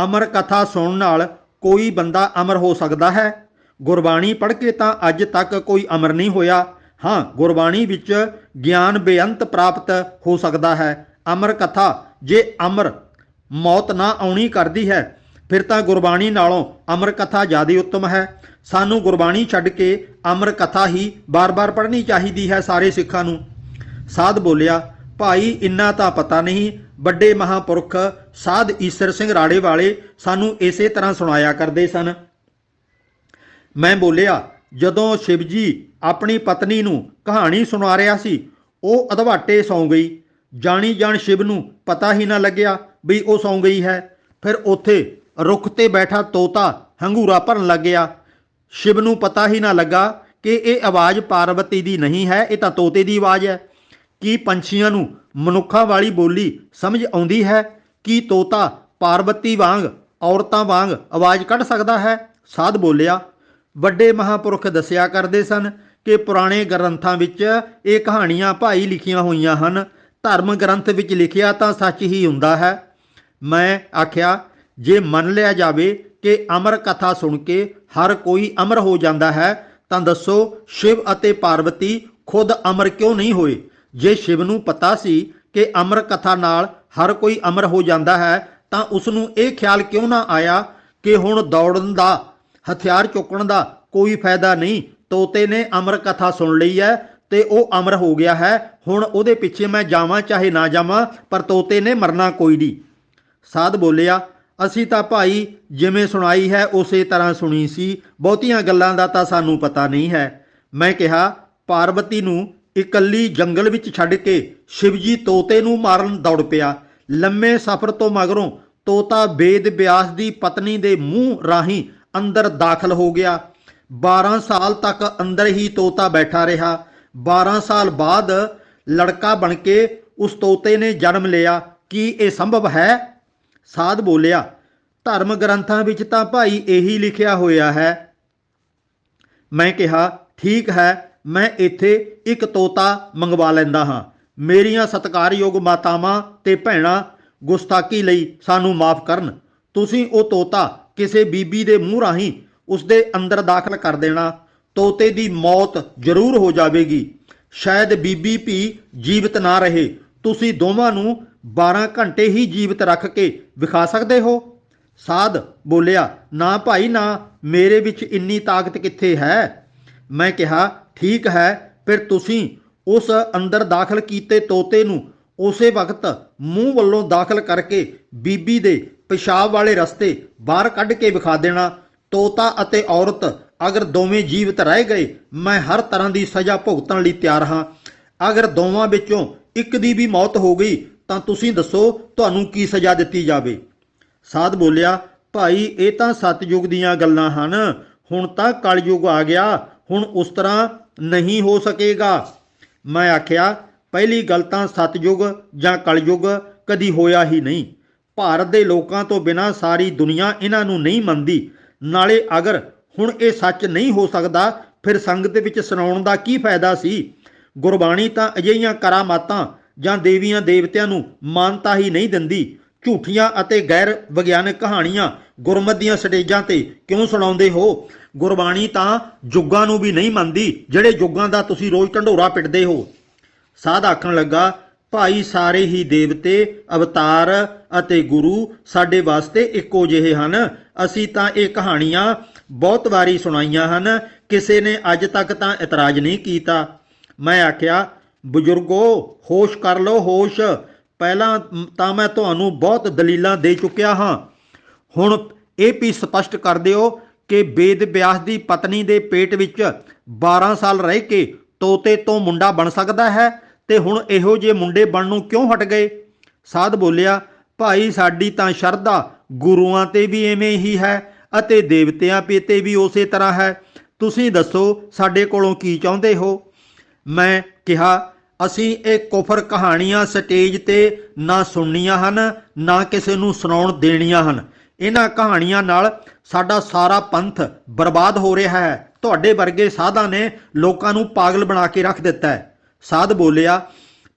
ਅਮਰ ਕਥਾ ਸੁਣਨ ਨਾਲ ਕੋਈ ਬੰਦਾ ਅਮਰ ਹੋ ਸਕਦਾ ਹੈ? ਗੁਰਬਾਣੀ ਪੜ੍ਹ ਕੇ ਤਾਂ ਅੱਜ ਤੱਕ ਕੋਈ ਅਮਰ ਨਹੀਂ ਹੋਇਆ। ਹਾਂ, ਗੁਰਬਾਣੀ ਵਿੱਚ ਗਿਆਨ ਬੇਅੰਤ ਪ੍ਰਾਪਤ ਹੋ ਸਕਦਾ ਹੈ। ਅਮਰ ਕਥਾ ਜੇ ਅਮਰ ਮੌਤ ਨਾ ਆਉਣੀ ਕਰਦੀ ਹੈ ਫਿਰ ਤਾਂ ਗੁਰਬਾਣੀ ਨਾਲੋਂ ਅਮਰ ਕਥਾ ਜ਼ਿਆਦਾ ਉੱਤਮ ਹੈ। ਸਾਨੂੰ ਗੁਰਬਾਣੀ ਛੱਡ ਕੇ ਅਮਰ ਕਥਾ ਹੀ ਬਾਰ-ਬਾਰ ਪੜ੍ਹਨੀ ਚਾਹੀਦੀ ਹੈ ਸਾਰੇ ਸਿੱਖਾਂ ਨੂੰ। ਸਾਧ ਬੋਲਿਆ, ਭਾਈ ਇੰਨਾ ਤਾਂ ਪਤਾ ਨਹੀਂ। ਵੱਡੇ ਮਹਾਂਪੁਰਖ ਸਾਧ ਈਸਰ ਸਿੰਘ ਰਾੜੇ ਵਾਲੇ ਸਾਨੂੰ ਇਸੇ ਤਰ੍ਹਾਂ ਸੁਣਾਇਆ ਕਰਦੇ ਸਨ। ਮੈਂ ਬੋਲਿਆ, ਜਦੋਂ ਸ਼ਿਵ ਜੀ ਆਪਣੀ ਪਤਨੀ ਨੂੰ ਕਹਾਣੀ ਸੁਣਾ ਰਿਹਾ ਸੀ ਉਹ ਅਧਵਾਟੇ ਸੌਂ ਗਈ। ਜਾਣੀ ਜਾਣ ਸ਼ਿਵ ਨੂੰ ਪਤਾ ਹੀ ਨਾ ਲੱਗਿਆ ਵੀ ਉਹ ਸੌਂ ਗਈ ਹੈ। ਫਿਰ ਉੱਥੇ ਰੁੱਖ ਤੇ ਬੈਠਾ ਤੋਤਾ ਹੰਗੂਰਾ ਭਰਨ ਲੱਗ ਗਿਆ। ਸ਼ਿਵ ਨੂੰ ਪਤਾ ਹੀ ਨਾ ਲੱਗਾ ਕਿ ਇਹ ਆਵਾਜ਼ ਪਾਰਵਤੀ ਦੀ ਨਹੀਂ ਹੈ, ਇਹ ਤਾਂ ਤੋਤੇ ਦੀ ਆਵਾਜ਼ ਹੈ। ਕੀ ਪੰਛੀਆਂ ਨੂੰ ਮਨੁੱਖਾਂ ਵਾਲੀ ਬੋਲੀ ਸਮਝ ਆਉਂਦੀ ਹੈ? ਕੀ ਤੋਤਾ ਪਾਰਵਤੀ ਵਾਂਗ ਔਰਤਾਂ ਵਾਂਗ ਆਵਾਜ਼ ਕੱਢ ਸਕਦਾ ਹੈ? ਸਾਧ ਬੋਲਿਆ, ਵੱਡੇ ਮਹਾਂਪੁਰਖ ਦੱਸਿਆ ਕਰਦੇ ਸਨ ਕਿ ਪੁਰਾਣੇ ਗ੍ਰੰਥਾਂ ਵਿੱਚ ਇਹ ਕਹਾਣੀਆਂ ਭਾਈ ਲਿਖੀਆਂ ਹੋਈਆਂ ਹਨ। ਧਰਮ ਗ੍ਰੰਥ ਵਿੱਚ ਲਿਖਿਆ ਤਾਂ ਸੱਚ ਹੀ ਹੁੰਦਾ ਹੈ। ਮੈਂ ਆਖਿਆ, ਜੇ ਮੰਨ ਲਿਆ ਜਾਵੇ ਕਿ ਅਮਰ ਕਥਾ ਸੁਣ ਕੇ ਹਰ ਕੋਈ ਅਮਰ ਹੋ ਜਾਂਦਾ ਹੈ ਤਾਂ ਦੱਸੋ ਸ਼ਿਵ ਅਤੇ ਪਾਰਵਤੀ ਖੁਦ ਅਮਰ ਕਿਉਂ ਨਹੀਂ ਹੋਏ? ਜੇ ਸ਼ਿਵ ਨੂੰ ਪਤਾ ਸੀ ਕਿ ਅਮਰ ਕਥਾ ਨਾਲ ਹਰ ਕੋਈ ਅਮਰ ਹੋ ਜਾਂਦਾ ਹੈ ਤਾਂ ਉਸ ਨੂੰ ਇਹ ਖਿਆਲ ਕਿਉਂ ਨਾ ਆਇਆ ਕਿ ਹੁਣ ਦੌੜਨ ਦਾ, ਹਥਿਆਰ ਚੁੱਕਣ ਦਾ ਕੋਈ ਫਾਇਦਾ ਨਹੀਂ। ਤੋਤੇ ਨੇ ਅਮਰ ਕਥਾ ਸੁਣ ਲਈ ਹੈ ਤੇ ਉਹ ਅਮਰ ਹੋ ਗਿਆ ਹੈ। ਹੁਣ ਉਹਦੇ ਪਿੱਛੇ ਮੈਂ ਜਾਵਾਂ ਚਾਹੇ ਨਾ ਜਾਵਾਂ, ਪਰ ਤੋਤੇ ਨੇ ਮਰਨਾ ਕੋਈ ਨਹੀਂ। ਸਾਧ ਬੋਲਿਆ, ਅਸੀਂ ਤਾਂ ਭਾਈ ਜਿਵੇਂ ਸੁਣਾਈ ਹੈ ਉਸੇ ਤਰ੍ਹਾਂ ਸੁਣੀ ਸੀ। ਬਹੁਤੀਆਂ ਗੱਲਾਂ ਦਾ ਤਾਂ ਸਾਨੂੰ ਪਤਾ ਨਹੀਂ ਹੈ। ਮੈਂ ਕਿਹਾ, ਪਾਰਵਤੀ ਨੂੰ ਇਕੱਲੀ ਜੰਗਲ ਵਿੱਚ ਛੱਡ ਕੇ ਸ਼ਿਵਜੀ ਤੋਤੇ ਨੂੰ ਮਾਰਨ ਦੌੜ ਪਿਆ। ਲੰਮੇ ਸਫ਼ਰ ਤੋਂ ਮਗਰੋਂ ਤੋਤਾ ਵੇਦ ਵਿਆਸ ਦੀ ਪਤਨੀ ਦੇ ਮੂੰਹ ਰਾਹੀਂ ਅੰਦਰ ਦਾਖਲ ਹੋ ਗਿਆ। 12 ਸਾਲ ਤੱਕ ਅੰਦਰ ਹੀ ਤੋਤਾ ਬੈਠਾ ਰਿਹਾ। 12 ਸਾਲ ਬਾਅਦ ਲੜਕਾ ਬਣ ਕੇ ਉਸ ਤੋਤੇ ਨੇ ਜਨਮ ਲਿਆ। ਕੀ ਇਹ ਸੰਭਵ ਹੈ? ਸਾਧ ਬੋਲਿਆ, ਧਰਮ ਗ੍ਰੰਥਾਂ ਵਿੱਚ ਤਾਂ ਭਾਈ ਇਹੀ ਲਿਖਿਆ ਹੋਇਆ ਹੈ। ਮੈਂ ਕਿਹਾ, ਠੀਕ ਹੈ, ਮੈਂ ਇੱਥੇ ਇੱਕ ਤੋਤਾ ਮੰਗਵਾ ਲੈਂਦਾ ਹਾਂ। ਮੇਰੀਆਂ ਸਤਿਕਾਰਯੋਗ ਮਾਤਾਵਾਂ ਤੇ ਭੈਣਾਂ, ਗੁਸਤਾਖੀ ਲਈ ਸਾਨੂੰ ਮਾਫ ਕਰਨ। ਤੁਸੀਂ ਉਹ ਤੋਤਾ ਕਿਸੇ ਬੀਬੀ ਦੇ ਮੂੰਹ ਰਾਹੀਂ ਉਸਦੇ ਅੰਦਰ ਦਾਖਲ ਕਰ ਦੇਣਾ। ਤੋਤੇ ਦੀ ਮੌਤ ਜ਼ਰੂਰ ਹੋ ਜਾਵੇਗੀ। ਸ਼ਾਇਦ ਬੀਬੀ ਵੀ ਜੀਵਤ ਨਾ ਰਹੇ। ਤੁਸੀਂ ਦੋਵਾਂ ਨੂੰ 12 ਘੰਟੇ ਹੀ ਜੀਵਤ ਰੱਖ ਕੇ ਵਿਖਾ ਸਕਦੇ ਹੋ? ਸਾਧ ਬੋਲਿਆ, ਨਾ ਭਾਈ ਨਾ, ਮੇਰੇ ਵਿੱਚ ਇੰਨੀ ਤਾਕਤ ਕਿੱਥੇ ਹੈ। ਮੈਂ ਕਿਹਾ, ਠੀਕ ਹੈ, ਫਿਰ ਤੁਸੀਂ ਉਸ ਅੰਦਰ ਦਾਖਲ ਕੀਤੇ ਤੋਤੇ ਨੂੰ ਉਸੇ ਵਕਤ ਮੂੰਹ ਵੱਲੋਂ ਦਾਖਲ ਕਰਕੇ ਬੀਬੀ ਦੇ ਪਿਸ਼ਾਬ ਵਾਲੇ ਰਸਤੇ ਬਾਹਰ ਕੱਢ ਕੇ ਵਿਖਾ ਦੇਣਾ। ਤੋਤਾ ਅਤੇ ਔਰਤ ਅਗਰ ਦੋਵੇਂ ਜੀਵਤ ਰਹਿ ਗਏ, ਮੈਂ ਹਰ ਤਰ੍ਹਾਂ ਦੀ ਸਜ਼ਾ ਭੁਗਤਣ ਲਈ ਤਿਆਰ ਹਾਂ। ਅਗਰ ਦੋਵਾਂ ਵਿੱਚੋਂ ਇੱਕ ਦੀ ਵੀ ਮੌਤ ਹੋ ਗਈ ਤਾਂ ਤੁਸੀਂ ਦੱਸੋ ਤੁਹਾਨੂੰ ਕੀ ਸਜ਼ਾ ਦਿੱਤੀ ਜਾਵੇ। ਸਾਧ ਬੋਲਿਆ, ਭਾਈ ਇਹ ਤਾਂ ਸਤਯੁਗ ਦੀਆਂ ਗੱਲਾਂ ਹਨ, ਹੁਣ ਤਾਂ ਕਲਯੁਗ ਆ ਗਿਆ, ਹੁਣ ਉਸ ਤਰ੍ਹਾਂ ਨਹੀਂ ਹੋ ਸਕੇਗਾ। ਮੈਂ ਆਖਿਆ, ਪਹਿਲੀ ਗੱਲ ਤਾਂ ਸਤਯੁਗ ਜਾਂ ਕਲਯੁਗ ਕਦੀ ਹੋਇਆ ਹੀ ਨਹੀਂ। ਭਾਰਤ ਦੇ ਲੋਕਾਂ ਤੋਂ ਬਿਨਾਂ ਸਾਰੀ ਦੁਨੀਆ ਇਹਨਾਂ ਨੂੰ ਨਹੀਂ ਮੰਨਦੀ। ਨਾਲੇ ਅਗਰ ਹੁਣ ਇਹ ਸੱਚ ਨਹੀਂ ਹੋ ਸਕਦਾ, ਫਿਰ ਸੰਗਤ ਵਿੱਚ ਸੁਣਾਉਣ ਦਾ ਕੀ ਫਾਇਦਾ ਸੀ। ਗੁਰਬਾਣੀ ਤਾਂ ਅਜਿਹੀਆਂ ਕਰਾਮਾਤਾਂ ਜਾਂ ਦੇਵੀਆਂ ਦੇਵਤਿਆਂ ਨੂੰ ਮਾਨਤਾ ਹੀ ਨਹੀਂ ਦਿੰਦੀ। ਝੂਠੀਆਂ ਅਤੇ ਗੈਰ ਵਿਗਿਆਨਕ ਕਹਾਣੀਆਂ ਗੁਰਮਤਿ ਦੀਆਂ ਸਟੇਜਾਂ ਤੇ ਕਿਉਂ ਸੁਣਾਉਂਦੇ ਹੋ? ਗੁਰਬਾਣੀ ਤਾਂ ਜੁੱਗਾਂ ਨੂੰ ਵੀ ਨਹੀਂ ਮੰਨਦੀ, ਜਿਹੜੇ ਜੁੱਗਾਂ ਦਾ ਤੁਸੀਂ ਰੋਜ਼ ਢੰਡੋਰਾ ਪਿੱਟਦੇ ਹੋ। ਸਾਧ ਆਖਣ ਲੱਗਾ, ਭਾਈ ਸਾਰੇ ਹੀ ਦੇਵਤੇ, ਅਵਤਾਰ ਅਤੇ ਗੁਰੂ ਸਾਡੇ ਵਾਸਤੇ ਇੱਕੋ ਜਿਹੇ ਹਨ। ਅਸੀਂ ਤਾਂ ਇਹ ਕਹਾਣੀਆਂ ਬਹੁਤ ਵਾਰੀ ਸੁਣਾਈਆਂ ਹਨ, ਕਿਸੇ ਨੇ ਅੱਜ ਤੱਕ ਤਾਂ ਇਤਰਾਜ਼ ਨਹੀਂ ਕੀਤਾ। ਮੈਂ ਆਖਿਆ, ਬਜ਼ੁਰਗੋ ਹੋਸ਼ ਕਰ ਲਓ, ਹੋਸ਼। ਪਹਿਲਾਂ ਤਾਂ ਮੈਂ ਤੁਹਾਨੂੰ ਬਹੁਤ ਦਲੀਲਾਂ ਦੇ ਚੁੱਕਿਆ ਹਾਂ। ਹੁਣ ਇਹ ਵੀ ਸਪਸ਼ਟ ਕਰ ਦਿਓ ਕਿ ਵੇਦ ਵਿਆਸ ਦੀ ਪਤਨੀ ਦੇ ਪੇਟ ਵਿੱਚ 12 ਸਾਲ ਰਹਿ ਕੇ ਤੋਤੇ ਤੋਂ ਮੁੰਡਾ ਬਣ ਸਕਦਾ ਹੈ, ਤੇ ਹੁਣ ਇਹੋ ਜਿਹੇ ਮੁੰਡੇ ਬਣਨ ਨੂੰ ਕਿਉਂ ਹਟ ਗਏ? ਸਾਧ ਬੋਲਿਆ, ਭਾਈ ਸਾਡੀ ਤਾਂ ਸ਼ਰਧਾ ਗੁਰੂਆਂ ਤੇ ਵੀ ਐਵੇਂ ਹੀ ਹੈ ਅਤੇ ਦੇਵਤਿਆਂ ਤੇ ਵੀ ਉਸੇ ਤਰ੍ਹਾਂ ਹੈ। ਤੁਸੀਂ ਦੱਸੋ ਸਾਡੇ ਕੋਲੋਂ ਕੀ ਚਾਹੁੰਦੇ ਹੋ? ਮੈਂ ਕਿਹਾ, ਅਸੀਂ ਇਹ ਕੁਫਰ ਕਹਾਣੀਆਂ ਸਟੇਜ ਤੇ ਨਾ ਸੁਣਨੀਆਂ ਹਨ, ਨਾ ਕਿਸੇ ਨੂੰ ਸੁਣਾਉਣ ਦੇਣੀਆਂ ਹਨ। ਇਹਨਾਂ ਕਹਾਣੀਆਂ ਨਾਲ ਸਾਡਾ ਸਾਰਾ ਪੰਥ ਬਰਬਾਦ ਹੋ ਰਿਹਾ ਹੈ। ਤੁਹਾਡੇ ਵਰਗੇ ਸਾਧਾਂ ਨੇ ਲੋਕਾਂ ਨੂੰ ਪਾਗਲ ਬਣਾ ਕੇ ਰੱਖ ਦਿੱਤਾ ਹੈ। ਸਾਧ ਬੋਲਿਆ,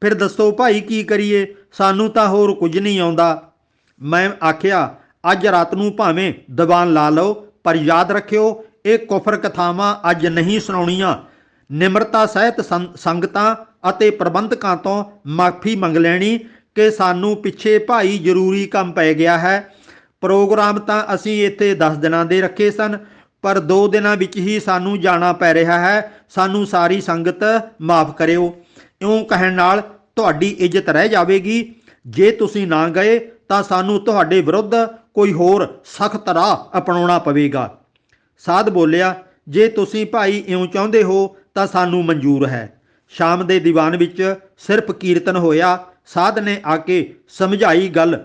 ਫਿਰ ਦੱਸੋ ਭਾਈ ਕੀ ਕਰੀਏ, ਸਾਨੂੰ ਤਾਂ ਹੋਰ ਕੁਝ ਨਹੀਂ ਆਉਂਦਾ। ਮੈਂ ਆਖਿਆ, ਅੱਜ ਰਾਤ ਨੂੰ ਭਾਵੇਂ ਦੀਵਾਨ ਲਾ ਲਓ, ਪਰ ਯਾਦ ਰੱਖਿਓ ਇਹ ਕੁਫਰ ਕਥਾਵਾਂ ਅੱਜ ਨਹੀਂ ਸੁਣਾਉਣੀਆਂ। ਨਿਮਰਤਾ ਸਹਿਤ ਸੰਗਤਾਂ ਅਤੇ ਪ੍ਰਬੰਧਕਾਂ ਤੋਂ ਮਾਫੀ ਮੰਗ ਲੈਣੀ ਕਿ ਸਾਨੂੰ ਪਿੱਛੇ ਭਾਈ ਜ਼ਰੂਰੀ ਕੰਮ ਪੈ ਗਿਆ ਹੈ। ਪ੍ਰੋਗਰਾਮ ਤਾਂ ਅਸੀਂ ਇੱਥੇ 10 ਦਿਨਾਂ ਦੇ ਰੱਖੇ ਸਨ, ਪਰ 2 ਦਿਨਾਂ ਵਿੱਚ ਹੀ ਸਾਨੂੰ ਜਾਣਾ ਪੈ ਰਿਹਾ ਹੈ। ਸਾਨੂੰ ਸਾਰੀ ਸੰਗਤ ਮਾਫ ਕਰਿਓ। ਇਉਂ ਕਹਿਣ ਨਾਲ ਤੁਹਾਡੀ ਇੱਜ਼ਤ ਰਹਿ ਜਾਵੇਗੀ। ਜੇ ਤੁਸੀਂ ਨਾ ਗਏ ਤਾਂ ਸਾਨੂੰ ਤੁਹਾਡੇ ਵਿਰੁੱਧ ਕੋਈ ਹੋਰ ਸਖਤ ਰਾਹ ਅਪਣਾਉਣਾ ਪਵੇਗਾ। ਸਾਧ ਬੋਲਿਆ, ਜੇ ਤੁਸੀਂ ਭਾਈ ਇਉਂ ਚਾਹੁੰਦੇ ਹੋ ਤਾਂ ਸਾਨੂੰ ਮਨਜ਼ੂਰ ਹੈ। ਸ਼ਾਮ ਦੇ ਦੀਵਾਨ ਵਿੱਚ ਸਿਰਫ ਕੀਰਤਨ ਹੋਇਆ। ਸਾਧ ਨੇ ਆ ਕੇ ਸਮਝਾਈ ਗੱਲ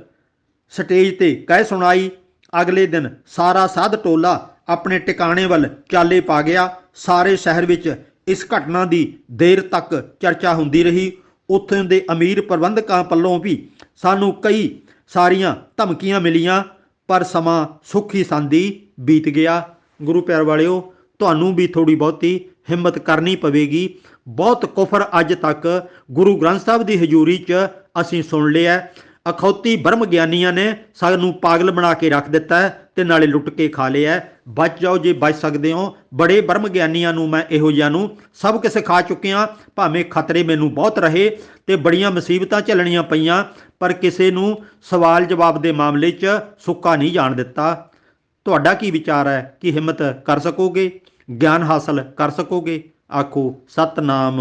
ਸਟੇਜ ਤੇ ਕਹਿ ਸੁਣਾਈ। ਅਗਲੇ ਦਿਨ ਸਾਰਾ ਸਾਧ ਟੋਲਾ ਆਪਣੇ ਟਿਕਾਣੇ ਵੱਲ ਚਾਲੇ ਪਾ ਗਿਆ। ਸਾਰੇ ਸ਼ਹਿਰ ਵਿੱਚ ਇਸ ਘਟਨਾ ਦੀ ਦੇਰ ਤੱਕ ਚਰਚਾ ਹੁੰਦੀ ਰਹੀ। ਉੱਥੋਂ ਦੇ ਅਮੀਰ ਪ੍ਰਬੰਧਕਾਂ ਵੱਲੋਂ ਵੀ ਸਾਨੂੰ ਕਈ ਸਾਰੀਆਂ ਧਮਕੀਆਂ ਮਿਲੀਆਂ, ਪਰ ਸਮਾਂ ਸੁੱਖੀ ਸਾਂਦੀ ਬੀਤ ਗਿਆ। ਗੁਰੂ ਪਿਆਰ ਵਾਲਿਓ, ਤੁਹਾਨੂੰ ਵੀ ਥੋੜ੍ਹੀ ਬਹੁਤੀ ਹਿੰਮਤ ਕਰਨੀ ਪਵੇਗੀ। ਬਹੁਤ ਕੁਫਰ ਅੱਜ ਤੱਕ ਗੁਰੂ ਗ੍ਰੰਥ ਸਾਹਿਬ ਦੀ ਹਜ਼ੂਰੀ 'ਚ ਅਸੀਂ ਸੁਣ ਲਿਆ। ਅਖੌਤੀ ਬ੍ਰਹਮ ਗਿਆਨੀਆਂ ਨੇ ਸਾਨੂੰ ਪਾਗਲ ਬਣਾ ਕੇ ਰੱਖ ਦਿੱਤਾ ਹੈ ਤੇ ਨਾਲੇ ਲੁੱਟ ਕੇ ਖਾ ਲਿਆ। ਬਚ ਜਾਓ ਜੇ ਬਚ ਸਕਦੇ ਹੋ। ਬੜੇ ਬ੍ਰਹਮ ਗਿਆਨੀਆਂ ਨੂੰ ਮੈਂ ਇਹੋ ਜਿਹਾ ਨੂੰ ਸਭ ਕੁਝ ਸਿਖਾ ਚੁੱਕਿਆ। ਭਾਵੇਂ ਖਤਰੇ ਮੈਨੂੰ ਬਹੁਤ ਰਹੇ ਤੇ ਬੜੀਆਂ ਮੁਸੀਬਤਾਂ ਝੱਲਣੀਆਂ ਪਈਆਂ, ਪਰ ਕਿਸੇ ਨੂੰ ਸਵਾਲ ਜਵਾਬ ਦੇ ਮਾਮਲੇ 'ਚ ਸੁੱਕਾ ਨਹੀਂ ਜਾਣ ਦਿੱਤਾ। ਤੁਹਾਡਾ ਕੀ ਵਿਚਾਰ ਹੈ? ਕੀ ਹਿੰਮਤ ਕਰ ਸਕੋਗੇ? ਗਿਆਨ ਹਾਸਲ ਕਰ ਸਕੋਗੇ? ਆਖੋ ਸਤਨਾਮ।